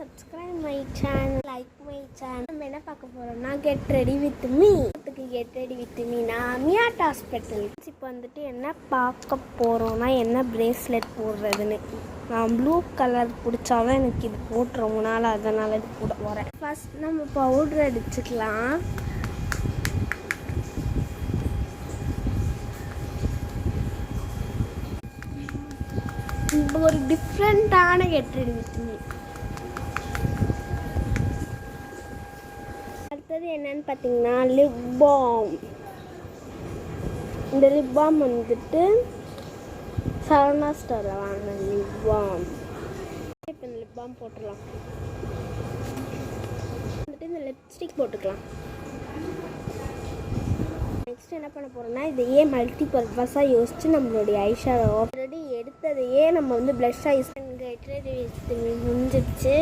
subscribe my channel, like my channel. நம்ம என்ன பார்க்க போறோம்னா get ready with me. get ready with me நான் மியாட் ஹாஸ்பிட்டல். இப்போ வந்துட்டு என்ன பார்க்க போறோம்னா என்ன பிரேஸ்லெட் போடுறதுன்னு. நான் ப்ளூ கலர் பிடிச்சாதான் எனக்கு இது போட்டு ரொம்ப நாள், அதனால இது போட போகிறேன். ஃபர்ஸ்ட் நம்ம பவுடர் அடிச்சுக்கலாம். ஒரு டிஃப்ரெண்ட்டான கெட் ரெடி வித் மீ. அடுத்தது என்னன்னு பார்த்தீங்கன்னா லிப் பாம். இந்த லிப் பாம் வந்துட்டு சரவணா ஸ்டோரில் வாங்கின லிப் பாம். இப்போ இந்த லிப் பாம் போட்டுடலாம். வந்துட்டு இந்த லிப்ஸ்டிக் போட்டுக்கலாம். நெக்ஸ்ட் என்ன பண்ண போகிறோம்னா இதையே மல்டி பர்பஸாக யோசித்து நம்மளுடைய ஐஷேடோ ஆல்ரெடி எடுத்ததையே நம்ம வந்து ப்ளஷ்ஷாக யூஸ் பண்ணி கெட் ரெடி வித் மீ முடிஞ்சிடுச்சு.